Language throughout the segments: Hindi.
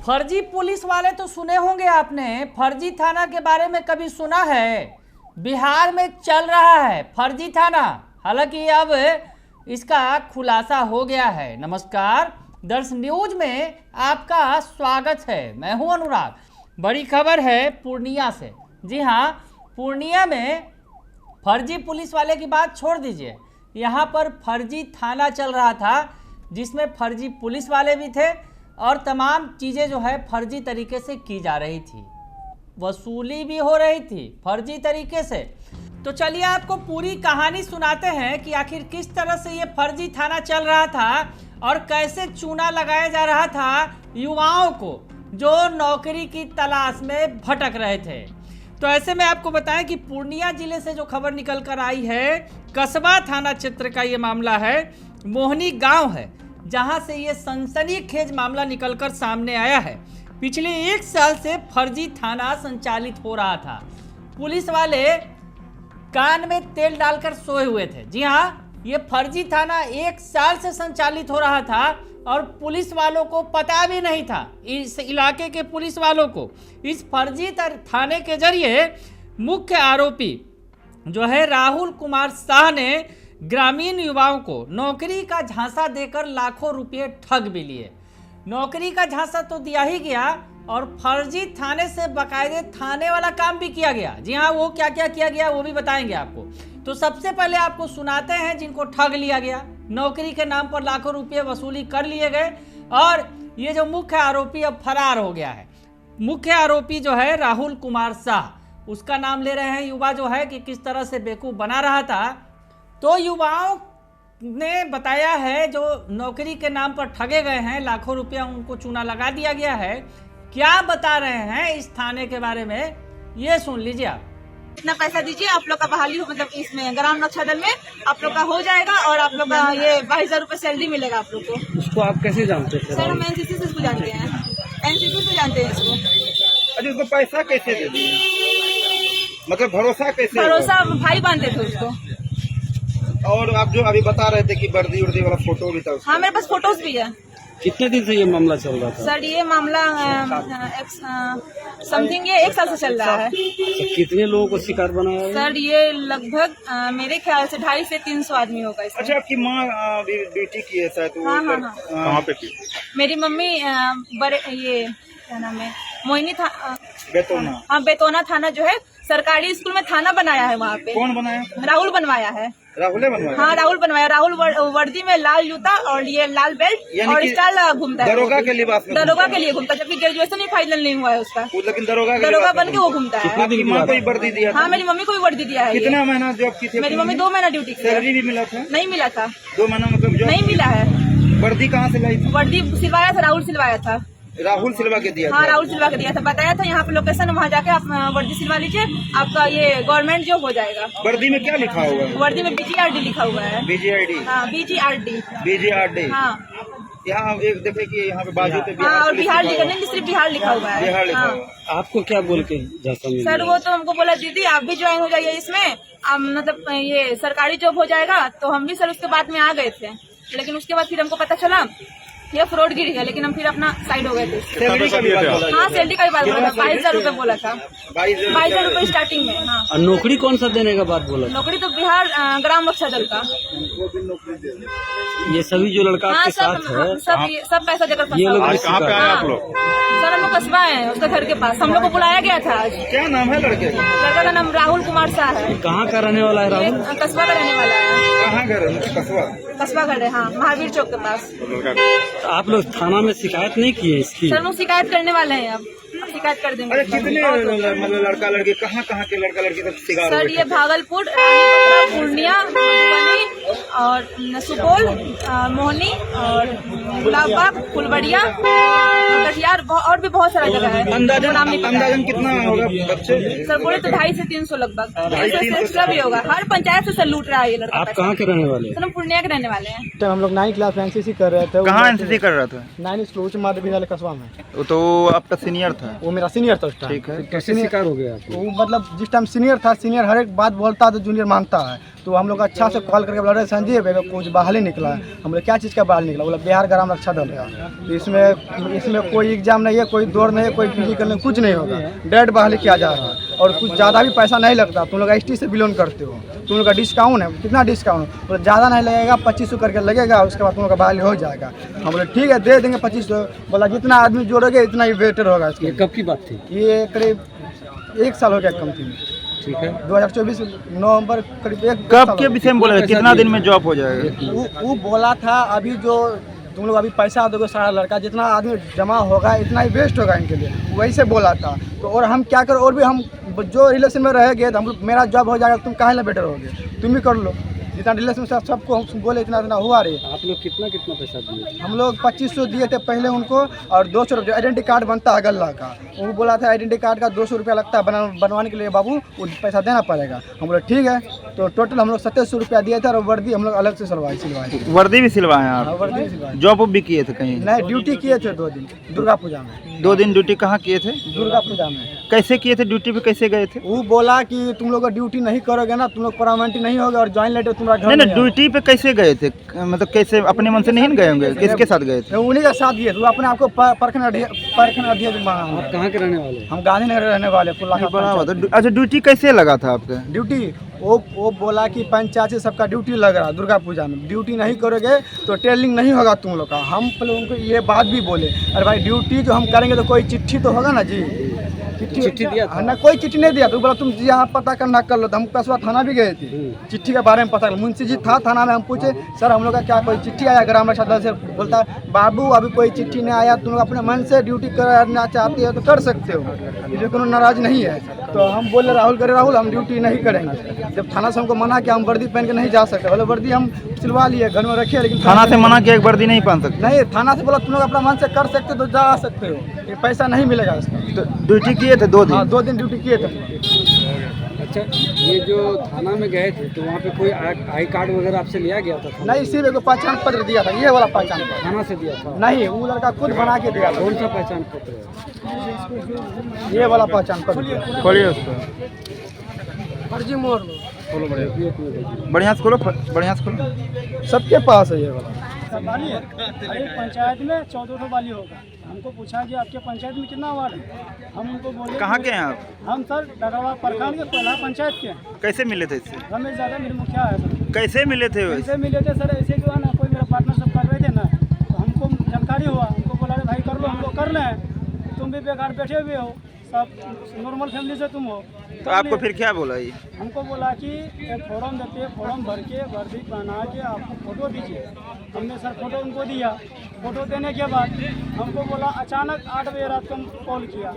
फर्जी पुलिस वाले तो सुने होंगे आपने, फर्जी थाना के बारे में कभी सुना है? बिहार में चल रहा है फर्जी थाना, हालांकि अब इसका खुलासा हो गया है। नमस्कार, दर्श न्यूज में आपका स्वागत है। मैं हूं अनुराग। बड़ी खबर है पूर्णिया से। जी हां, पूर्णिया में फर्जी पुलिस वाले की बात छोड़ दीजिए, यहाँ पर फर्जी थाना चल रहा था जिसमें फर्जी पुलिस वाले भी थे और तमाम चीज़ें जो है फर्जी तरीके से की जा रही थी, वसूली भी हो रही थी फर्जी तरीके से। तो चलिए आपको पूरी कहानी सुनाते हैं कि आखिर किस तरह से ये फर्जी थाना चल रहा था और कैसे चूना लगाया जा रहा था युवाओं को जो नौकरी की तलाश में भटक रहे थे। तो ऐसे में आपको बताएं कि पूर्णिया जिले से जो खबर निकल कर आई है, कस्बा थाना क्षेत्र का ये मामला है। मोहनी गांव है जहां से ये सनसनीखेज मामला निकलकर सामने आया है। पिछले 1 साल से फर्जी थाना संचालित हो रहा था। पुलिस वाले कान में तेल डालकर सोए हुए थे। जी हाँ, ये फर्जी थाना 1 साल से संचालित हो रहा था और पुलिस वालों को पता भी नहीं था, इस इलाके के पुलिस वालों को। इस फर्जी थाने के जरिए मुख्य आरोपी जो है राहुल कुमार शाह ने ग्रामीण युवाओं को नौकरी का झांसा देकर लाखों रुपए ठग भी लिए। नौकरी का झांसा तो दिया ही गया और फर्जी थाने से बाकायदे थाने वाला काम भी किया गया। जी हाँ, वो क्या क्या किया गया वो भी बताएंगे आपको। तो सबसे पहले आपको सुनाते हैं जिनको ठग लिया गया, नौकरी के नाम पर लाखों रुपए वसूली कर लिए गए और ये जो मुख्य आरोपी अब फरार हो गया है। मुख्य आरोपी जो है राहुल कुमार शाह, उसका नाम ले रहे हैं युवा जो है कि किस तरह से बेवकूफ़ बना रहा था। तो युवाओं ने बताया है जो नौकरी के नाम पर ठगे गए हैं, लाखों रुपया उनको चूना लगा दिया गया है। क्या बता रहे हैं इस थाने के बारे में, ये सुन लीजिए आप। इतना पैसा दीजिए, आप लोग का बहाली मतलब इसमें ग्राम रक्षा दल में आप लोग का हो जाएगा और आप लोग का ये 22,000 रुपये सैलरी मिलेगा आप लोग को। इसको आप कैसे जानते थे? सर हम एनसीसी से इसको जानते हैं, एनसीसी से जानते हैं इसको। अरे उसको पैसा कैसे दे दिए, मतलब भरोसा कैसे? भरोसा भाई बांधते थे उसको। और आप जो अभी बता रहे थे कि वर्दी उर्दी वाला फोटो भी था उसका। हाँ, मेरे पास फोटोज भी है। कितने दिन से ये मामला चल रहा था? सर ये मामला समथिंग ये 1 साल से चल रहा है। कितने लोगों को शिकार बनाया है? सर ये लगभग मेरे ख्याल से 250 से 300 आदमी होगा इसमें। अच्छा, आपकी माँ ड्यूटी की है शायद? हाँ हाँ हाँ। कहाँ पे की? मेरी मम्मी बड़े ये क्या नाम है, मोहिनी था बेतौना। हाँ, बेतौना थाना जो है सरकारी स्कूल में थाना बनाया है वहाँ पे। कौन बनाया? राहुल बनवाया है। राहुल ने बनवाया? हाँ, राहुल बनवाया। राहुल वर्दी में लाल जूता और ये लाल बेल्ट और स्टाइल घूमता है। दरोगा के लिबास में? दरोगा के लिए घूमता है, जबकि ग्रेजुएशन ही फाइनल नहीं हुआ है उसका। लेकिन दरोगा बन के वो घूमता है। आपकी माँ को ही वर्दी दिया था? हाँ, मेरी मम्मी को भी वर्दी दिया है। कितना महीना जॉब की थी मेरी मम्मी? 2 महीना ड्यूटी की। सैलरी भी मिला था? नहीं मिला था। 2 महीना मतलब नहीं मिला है। वर्दी कहाँ से लाई थी? वर्दी सिलवाया था, राहुल सिलवाया था। राहुल सिलवा के दिया? हाँ, राहुल सिलवा के दिया था। बताया था यहाँ पे लोकेशन, वहाँ जाके आप वर्दी सिलवा लीजिए, आपका ये गवर्नमेंट जॉब हो जाएगा। वर्दी में क्या लिखा हुआ है? वर्दी में BGRD लिखा हुआ है। BGRD? हाँ, BGRD। हाँ यहाँ एक देखे कि यहाँ पे बाजू पे हाँ, और बिहार लिखा नहीं, सिर्फ बिहार लिखा हुआ है। बिहार लिखा हाँ। हुआ है। आपको क्या बोल के जाता मिला? सर वो तो हमको बोला दीदी आप भी ज्वाइन हो जाइए इसमें, मतलब ये सरकारी जॉब हो जाएगा। तो हम भी सर उसके बाद में आ गए थे, लेकिन उसके बाद फिर हमको पता चला ये फ्रॉड गिर गया, लेकिन हम फिर अपना साइड हो गए थे। सैलरी का भी बात बोला? हाँ, सैलरी का भी बात बोला। 22,000 रुपये बोला था। 22,000 रुपये स्टार्टिंग में। हाँ, और नौकरी कौन सा देने का बात बोला? नौकरी तो बिहार ग्राम रक्षा दल का। ये सभी जो लड़का हाँ, आपके साथ है, सब पैसा देकर ये लोग कहाँ पे आए आप लोग? सर हम लोग कस्बा है, उसका घर के पास। हम लोग को बुलाया गया था आज। क्या नाम है लड़के का? लड़का का नाम राहुल कुमार शाह है। कहाँ का रहने वाला है राहुल? कस्बा का रहने वाला है। कहाँ घर है? कस्बा? कस्बा घर है, हाँ, महावीर चौक के पास। तो आप लोग थाना में शिकायत नहीं किए इसकी? सर वो शिकायत करने वाले हैं, अब शिकायत कर देंगे। अरे कितने मतलब लड़का लड़की कहाँ के लड़का लड़की सब शिकार सर हुए ये भागलपुर, रानीपत्रा, पूर्णिया, मधुबनी और सुपौल, मोहनी और गुलाबबाग, फुलबड़िया, कटिहार और भी बहुत सारा जगह है। अंदाजन कितना होगा बच्चे? सर बोले तो 250 से 300 लगभग, 300 से एक्स्ट्रा भी होगा। हर पंचायत से लूट रहा है ये लड़का। आप कहाँ के रहने वाले? सर हम पूर्णिया के रहने वाले हैं। तो हम लोग 9th क्लास में एनसीसी कर रहे थे। कहाँ एनसीसी कर रहा था? 9 स्कूल उच्च माध्यमिक विद्यालय कस्बा में। तो आपका सीनियर था? वो मेरा सीनियर था उस टाइम। ठीक है। कैसे शिकार हो गया आपको? वो मतलब जिस टाइम सीनियर था, सीनियर हर एक बात बोलता तो जूनियर मानता है। तो हम लोग अच्छा से कॉल करके बोला रहे संजीव कुछ बहाली निकला है। हम लोग क्या चीज़ का बहाली निकला, बोला बिहार ग्राम रक्षा दल है। तो इसमें कोई एग्जाम नहीं है, कोई दौड़ नहीं है, कोई फिजिकल नहीं, कुछ नहीं होगा, डायरेक्ट बहाली किया जा रहा है और कुछ ज़्यादा भी पैसा नहीं लगता। तुम लोग ST से बिलोंग करते हो, तुम लोग का डिस्काउंट है, कितना डिस्काउंट, तो ज़्यादा नहीं लगेगा, 2500 करके लगेगा, उसके बाद तुम लोग का बहाली हो जाएगा। हम बोले ठीक है दे देंगे 2500। बोला जितना आदमी जोड़ोगे इतना ही बेटर होगा। ये कब की बात थी? ये करीब 1 साल हो गया कंपनी में। ठीक है, 2024 नवंबर करीब कब के विषय में बोला, कितना दिन में जॉब हो जाएगा? वो बोला था अभी जो तुम लोग अभी पैसा दोगे सारा लड़का जितना आदमी जमा होगा इतना ही वेस्ट होगा इनके लिए, वही से बोला था। तो और हम क्या करो, और भी हम जो रिलेशन में रहेंगे तो हम मेरा जॉब हो जाएगा, तुम काहे ना बेटर होगे, तुम भी कर लो। जितना रिलेशन में सबको हम बोले इतना इतना हुआ रे। आप लोग कितना पैसा दिए? हम लोग 2500 दिए थे पहले उनको, और 200 रुपये आइडेंटिटी कार्ड बनता है गल्ला का, वो बोला था आइडेंटिटी कार्ड का 200 रुपया लगता है बनवाने के लिए, बाबू वो पैसा देना पड़ेगा। हम बोले ठीक है, तो टोटल हम लोग 2700 रुपया दिए थे और वर्दी हम लोग अलग से सिलवाए। वर्दी भी सिलवाए हैं आप? वर्दी भी सिलवाए। जॉब भी किए थे कहीं? नहीं, ड्यूटी किए थे 2 दिन दुर्गा पूजा में। 2 दिन ड्यूटी कहाँ किए थे? दुर्गा पूजा में। कैसे किए थे ड्यूटी पे, कैसे गए थे? वो बोला कि तुम लोग ड्यूटी नहीं करोगे ना, तुम लोग परमानेंट नहीं होगा और ज्वाइन लेटर तुम्हारा घर नहीं, ड्यूटी पे कैसे गए थे, मतलब कैसे अपने मन से नहीं गए होंगे, किसके साथ गए थे? उन्हीं का साथ दिए, वो अपने आपको परखना दिए। आप कहाँ के रहने वाले? हम गांधीनगर रहने वाले। अच्छा, ड्यूटी कैसे लगा था आपका? ड्यूटी वो बोला कि पंचायत से सबका ड्यूटी लग रहा है दुर्गा पूजा में, ड्यूटी नहीं करोगे तो ट्रेनिंग नहीं होगा तुम लोग का। हम पहले उनको ये बात भी बोले, अरे भाई ड्यूटी जो हम करेंगे तो कोई चिट्ठी तो होगा ना जी। चिट्ठी दिया था? ना, कोई चिट्ठी नहीं दिया। तो बोला तुम यहाँ पता करना कर लो। तो हम कसवा थाना भी गए थे, चिट्ठी के बारे में पता कर। मुंशी जी था थाना में, हम पूछे सर हम लोग का क्या कोई चिट्ठी आया ग्राम रक्षा दल से? बोलता है बाबू अभी कोई चिट्ठी नहीं आया, तुम लोग अपने मन से ड्यूटी करना चाहते हो तो कर सकते हो, इसलिए कोनो नाराज नहीं है। तो हम बोले राहुल हम ड्यूटी नहीं करेंगे। जब थाना से हमको मना किया, हम वर्दी पहन के नहीं जा सकते। बोले वर्दी हम सिलवा लिए, घर में रखिए, लेकिन थाना से मना किया, वर्दी नहीं पहन सकते? नहीं, थाना से बोला तुम लोग अपना मन से कर सकते तो जा सकते हो, ये पैसा नहीं मिलेगा इसका। तो ड्यूटी किए थे 2 दिन? हाँ, 2 दिन ड्यूटी किए थे। अच्छा, ये जो थाना में गए थे तो वहाँ पे कोई आई कार्ड वगैरह आपसे लिया गया था? नहीं, सिर्फ एक पहचान पत्र दिया था, ये वाला पहचान पत्र। थाना से दिया था? नहीं, वो लड़का खुद बना के दिया था। कौन सा पहचान पत्र है? ये वाला पहचान पत्र। खोलिए उसको, फर्जी मोहर बढ़िया से खोलो, बढ़िया से खोलो। सबके पास है ये वाला। वाली है, पंचायत में 14 वाली होगा। हमको पूछा कि आपके पंचायत में कितना वार्ड है? हम उनको बोले कहाँ के हैं आप? हम सर डगरवा प्रखंड के पहला पंचायत के हैं। कैसे मिले थे इससे? रमेश ज़्यादा मेरे मुखिया है सर। कैसे मिले थे? कैसे मिले थे सर? ऐसे जो है ना, कोई मेरा पार्टनर सब कर रहे थे ना, तो हमको जानकारी हुआ, हमको बोला भाई कर लो, हम लोग कर लें, तुम भी बेकार बैठे हुए हो, सब नॉर्मल फैमिली से तुम हो। तो आपको फिर क्या बोला ये? हमको बोला कि एक फॉर्म देते हैं, फॉर्म भर के वर्दी बना के आपको फ़ोटो दीजिए। हमने सर फ़ोटो उनको दिया। फ़ोटो देने के बाद हमको बोला, अचानक 8 बजे रात को हम कॉल किया,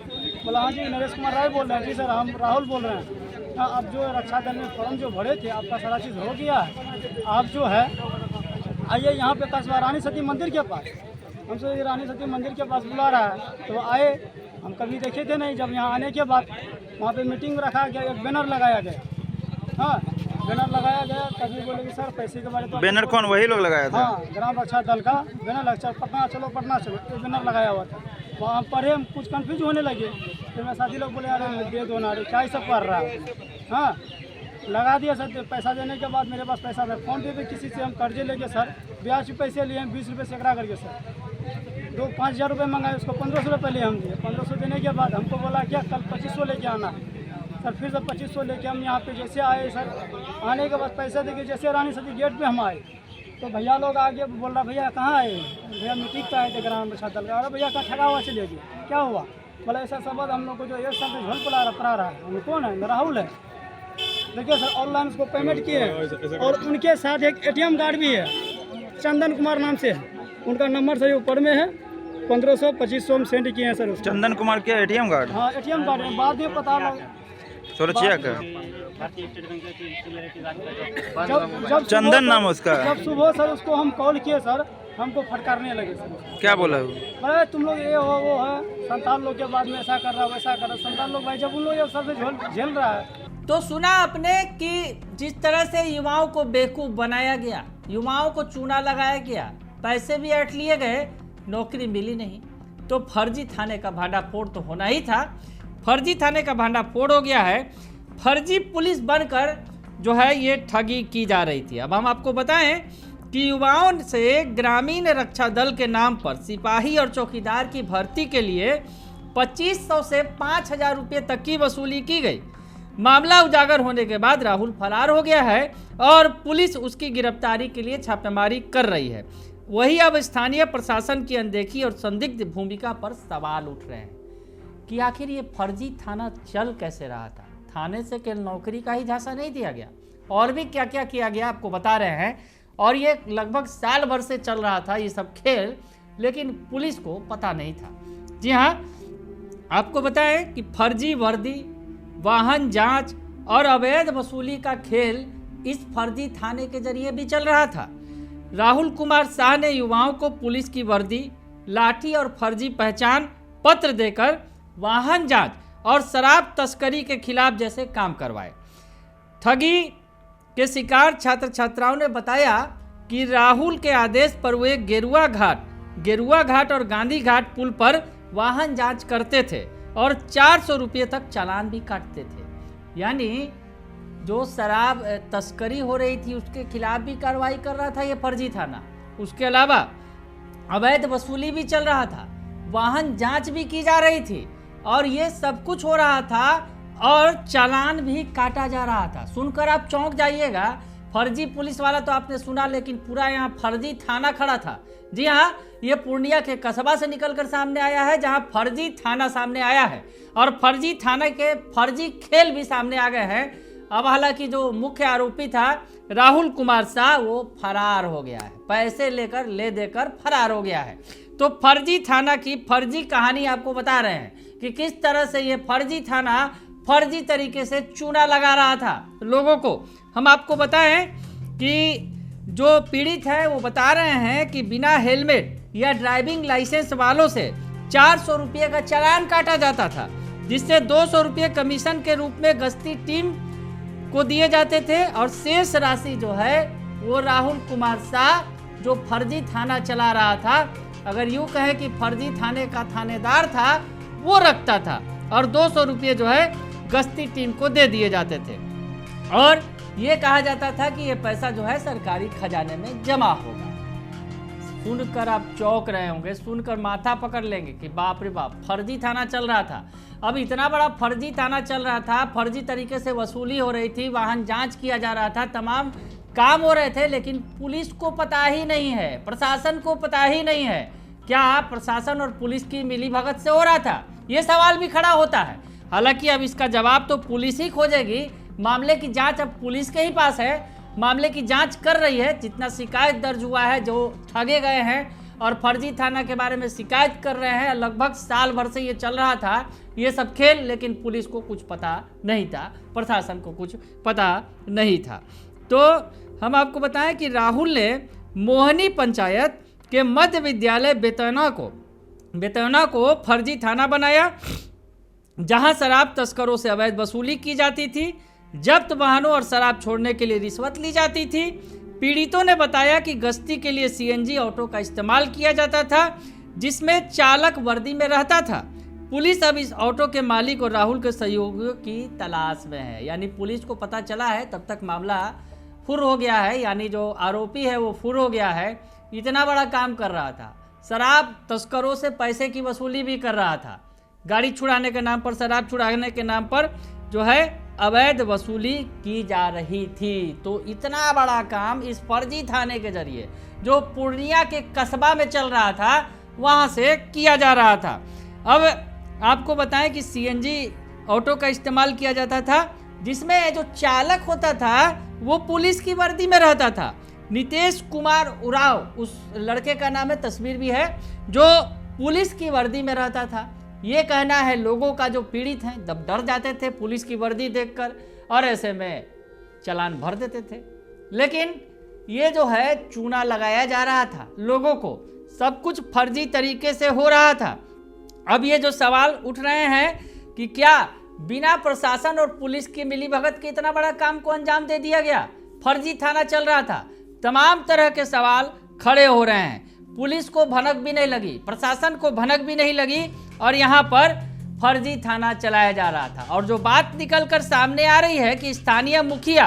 बोला हाँ जी नरेश कुमार राय बोल रहे हैं। जी सर, हम राहुल बोल रहे हैं। हाँ, आप जो रक्षा दल में फॉर्म जो भरे थे आपका सारा चीज़ हो गया है, आप जो है आइए यहाँ पे कस्बा रानी सती मंदिर के पास। हमसे रानी सती मंदिर के पास बुला रहा है, तो आए। हम कभी देखे थे नहीं। जब यहाँ आने के बाद वहाँ पे मीटिंग में रखा गया, एक बैनर लगाया गया। हाँ, बैनर लगाया गया, तभी बोले कि सर पैसे के बारे में। बैनर कौन, वही लोग लगाया था? हाँ, ग्राम रक्षा दल का बैनर लगा, पटना चलो पटना चलो, तो बैनर लगाया हुआ था। वहाँ हम पढ़े, हम कुछ कन्फ्यूज होने लगे। फिर मेरे साथी लोग बोले अरे दे दो ना, क्या ही सब कर रहा है। हाँ, लगा दिया सर। पैसा देने के बाद मेरे पास पैसा था, फ़ोन पे भी किसी से हम कर्जे लेके सर ब्याज पे पैसे लिए, 20 रुपये सैकड़ा करके सर 5,000 रुपये मंगाए, उसको 1500 रुपये लिए हम दिए। 1500 देने के बाद हमको बोला क्या कल 2500 लेके आना है सर। फिर से 2500 लेके हम यहाँ पे जैसे आए सर, आने के बाद पैसा देके जैसे रानी सती गेट पे हम आए, तो भैया लोग आगे बोल रहा भैया कहाँ आए? भैया मीटिंग पे आए थे ग्राम रक्षा दल का। अरे भैया का ठगा हुआ चले गए, क्या हुआ? बोला ऐसा सबक हम लोग को जो 1 साल से झोल पड़ा रहा है। हम कौन है? राहुल है। देखिए सर, ऑनलाइन उसको पेमेंट किए, और उनके साथ एक ATM कार्ड भी है, चंदन कुमार नाम से है। उनका नंबर सर ऊपर में है, 1500-2500 में सेंड किए हैं सर उसको। चंदन कुमार के ATM कार्ड? हाँ, ATM कार्ड है, बाद में पता लगा। सुरक्षिया का जब चंदन नाम उसका। जब सुबह सर उसको हम कॉल किए सर, हमको फटकारने लगे सर। क्या बोला वो? अरे तुम लोग ये हो वो है, संतान लोग के बाद में ऐसा कर रहा है वैसा कर रहा है। संतान लोग भाई जब उन लोग ये सब से झेल रहा है। तो सुना आपने कि जिस तरह से युवाओं को बेवकूफ़ बनाया गया, युवाओं को चूना लगाया गया, पैसे भी ऐंठ लिए गए, नौकरी मिली नहीं। तो फर्जी थाने का भांडाफोड़ तो होना ही था। फर्जी थाने का भांडाफोड़ हो गया है। फर्जी पुलिस बनकर जो है ये ठगी की जा रही थी। अब हम आपको बताएं कि युवाओं से ग्रामीण रक्षा दल के नाम पर सिपाही और चौकीदार की भर्ती के लिए 2500 से 5000 रुपये तक की वसूली की गई। मामला उजागर होने के बाद राहुल फरार हो गया है और पुलिस उसकी गिरफ्तारी के लिए छापेमारी कर रही है। वही अब स्थानीय प्रशासन की अनदेखी और संदिग्ध भूमिका पर सवाल उठ रहे हैं कि आखिर ये फर्जी थाना चल कैसे रहा था। थाने से केवल नौकरी का ही झांसा नहीं दिया गया, और भी क्या क्या किया गया आपको बता रहे हैं। और ये लगभग साल भर से चल रहा था ये सब खेल, लेकिन पुलिस को पता नहीं था। जी हाँ, आपको बताएं कि फर्जी वर्दी, वाहन जांच और अवैध वसूली का खेल इस फर्जी थाने के जरिए भी चल रहा था। राहुल कुमार शाह ने युवाओं को पुलिस की वर्दी, लाठी और फर्जी पहचान पत्र देकर वाहन जांच और शराब तस्करी के खिलाफ जैसे काम करवाए। ठगी के शिकार छात्र छात्राओं ने बताया कि राहुल के आदेश पर वे गेरुआ घाट और गांधी घाट पुल पर वाहन जांच करते थे और 400 रुपये तक चालान भी काटते थे। यानी जो शराब तस्करी हो रही थी उसके खिलाफ भी कार्रवाई कर रहा था ये फर्जी थाना। उसके अलावा अवैध वसूली भी चल रहा था, वाहन जांच भी की जा रही थी और ये सब कुछ हो रहा था और चालान भी काटा जा रहा था। सुनकर आप चौंक जाइएगा। फर्जी पुलिस वाला तो आपने सुना, लेकिन पूरा यहाँ फर्जी थाना खड़ा था। जी हाँ, ये पूर्णिया के कस्बा से निकलकर सामने आया है, जहाँ फर्जी थाना सामने आया है और फर्जी थाना के फर्जी खेल भी सामने आ गए हैं। अब हालांकि जो मुख्य आरोपी था राहुल कुमार शाह वो फरार हो गया है, पैसे लेकर ले देकर फरार हो गया है। तो फर्जी थाना की फर्जी कहानी आपको बता रहे हैं कि किस तरह से ये फर्जी थाना फर्जी तरीके से चूना लगा रहा था लोगों को। हम आपको बताएं कि जो पीड़ित है वो बता रहे हैं कि बिना हेलमेट या ड्राइविंग लाइसेंस वालों से 400 रुपये का चालान काटा जाता था, जिससे 200 रुपये कमीशन के रूप में गश्ती टीम को दिए जाते थे और शेष राशि जो है वो राहुल कुमार शाह जो फर्जी थाना चला रहा था, अगर यूँ कहें कि फर्जी थाने का थानेदार था, वो रखता था और 200 रुपये जो है गश्ती टीम को दे दिए जाते थे। और ये कहा जाता था कि ये पैसा जो है सरकारी खजाने में जमा होगा। सुनकर आप चौंक रहे होंगे, सुनकर माथा पकड़ लेंगे कि बाप रे बाप, फर्जी थाना चल रहा था। अब इतना बड़ा फर्जी थाना चल रहा था, फर्जी तरीके से वसूली हो रही थी, वाहन जांच किया जा रहा था, तमाम काम हो रहे थे, लेकिन पुलिस को पता ही नहीं है, प्रशासन को पता ही नहीं है। क्या प्रशासन और पुलिस की मिलीभगत से हो रहा था? ये सवाल भी खड़ा होता है। हालांकि अब इसका जवाब तो पुलिस ही खोजेगी। मामले की जांच अब पुलिस के ही पास है, मामले की जांच कर रही है। जितना शिकायत दर्ज हुआ है, जो ठगे गए हैं और फर्जी थाना के बारे में शिकायत कर रहे हैं, लगभग साल भर से ये चल रहा था ये सब खेल, लेकिन पुलिस को कुछ पता नहीं था, प्रशासन को कुछ पता नहीं था। तो हम आपको बताएं कि राहुल ने मोहनी पंचायत के मध्य विद्यालय बेतौना को फर्जी थाना बनाया, जहां शराब तस्करों से अवैध वसूली की जाती थी, जब्त वाहनों और शराब छोड़ने के लिए रिश्वत ली जाती थी। पीड़ितों ने बताया कि गश्ती के लिए सीएनजी ऑटो का इस्तेमाल किया जाता था, जिसमें चालक वर्दी में रहता था। पुलिस अब इस ऑटो के मालिक और राहुल के सहयोगियों की तलाश में है। यानी पुलिस को पता चला है, तब तक मामला फुर हो गया है, यानी जो आरोपी है वो फुर हो गया है। इतना बड़ा काम कर रहा था, शराब तस्करों से पैसे की वसूली भी कर रहा था, गाड़ी छुड़ाने के नाम पर, शराब छुड़ाने के नाम पर जो है अवैध वसूली की जा रही थी। तो इतना बड़ा काम इस फर्जी थाने के जरिए जो पूर्णिया के कस्बा में चल रहा था वहां से किया जा रहा था। अब आपको बताएं कि सीएनजी ऑटो का इस्तेमाल किया जाता था, जिसमें जो चालक होता था वो पुलिस की वर्दी में रहता था। नितेश कुमार उराव उस लड़के का नाम है, तस्वीर भी है, जो पुलिस की वर्दी में रहता था। ये कहना है लोगों का जो पीड़ित हैं, तब डर जाते थे पुलिस की वर्दी देखकर और ऐसे में चालान भर देते थे। लेकिन ये जो है चूना लगाया जा रहा था लोगों को, सब कुछ फर्जी तरीके से हो रहा था। अब ये जो सवाल उठ रहे हैं कि क्या बिना प्रशासन और पुलिस की मिलीभगत के इतना बड़ा काम को अंजाम दे दिया गया? फर्जी थाना चल रहा था, तमाम तरह के सवाल खड़े हो रहे हैं। पुलिस को भनक भी नहीं लगी, प्रशासन को भनक भी नहीं लगी और यहाँ पर फर्जी थाना चलाया जा रहा था। और जो बात निकल कर सामने आ रही है कि स्थानीय मुखिया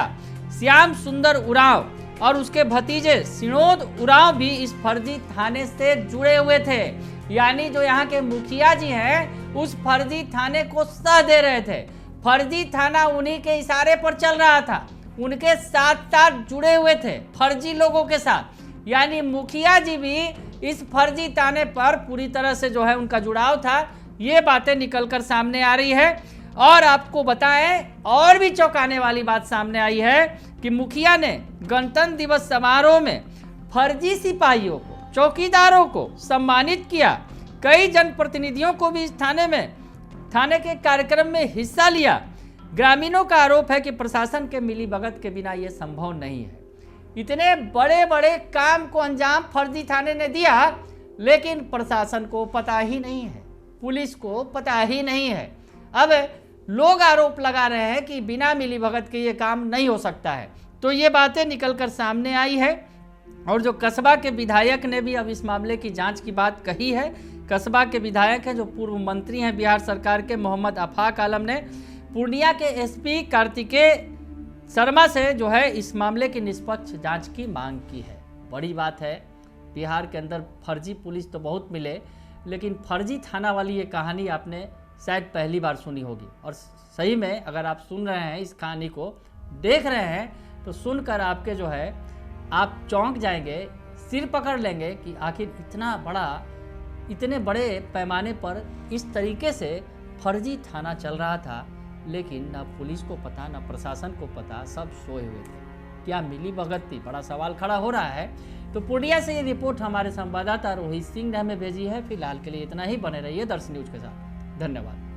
श्याम सुंदर उरांव और उसके भतीजे सिनोद उरांव भी इस फर्जी थाने से जुड़े हुए थे। यानी जो यहाँ के मुखिया जी हैं उस फर्जी थाने को सह दे रहे थे। फर्जी थाना उन्हीं के इशारे पर चल रहा था, उनके साथ साथ जुड़े हुए थे फर्जी लोगों के साथ। यानी मुखिया जी भी इस फर्जी थाने पर पूरी तरह से जो है उनका जुड़ाव था। ये बातें निकलकर सामने आ रही है। और आपको बताएं, और भी चौंकाने वाली बात सामने आई है कि मुखिया ने गणतंत्र दिवस समारोह में फर्जी सिपाहियों को, चौकीदारों को सम्मानित किया। कई जनप्रतिनिधियों को भी इस थाने के कार्यक्रम में हिस्सा लिया। ग्रामीणों का आरोप है कि प्रशासन के मिलीभगत के बिना यह संभव नहीं है। इतने बड़े बड़े काम को अंजाम फर्जी थाने ने दिया, लेकिन प्रशासन को पता ही नहीं है, पुलिस को पता ही नहीं है। अब लोग आरोप लगा रहे हैं कि बिना मिलीभगत के ये काम नहीं हो सकता है। तो ये बातें निकलकर सामने आई है। और जो कस्बा के विधायक ने भी अब इस मामले की जांच की बात कही है। कस्बा के विधायक हैं जो पूर्व मंत्री हैं बिहार सरकार के, मोहम्मद आफाक आलम ने पूर्णिया के एसपी कार्तिकेय शर्मा से जो है इस मामले की निष्पक्ष जांच की मांग की है। बड़ी बात है, बिहार के अंदर फर्जी पुलिस तो बहुत मिले, लेकिन फर्जी थाना वाली ये कहानी आपने शायद पहली बार सुनी होगी। और सही में अगर आप सुन रहे हैं, इस कहानी को देख रहे हैं, तो सुनकर आपके जो है आप चौंक जाएंगे, सिर पकड़ लेंगे कि आखिर इतने बड़े पैमाने पर इस तरीके से फर्जी थाना चल रहा था, लेकिन ना पुलिस को पता, ना प्रशासन को पता, सब सोए हुए थे। क्या मिलीभगत थी? बड़ा सवाल खड़ा हो रहा है। तो पूर्णिया से ये रिपोर्ट हमारे संवाददाता रोहित सिंह ने हमें भेजी है। फिलहाल के लिए इतना ही। बने रहिए दर्शन न्यूज के साथ। धन्यवाद।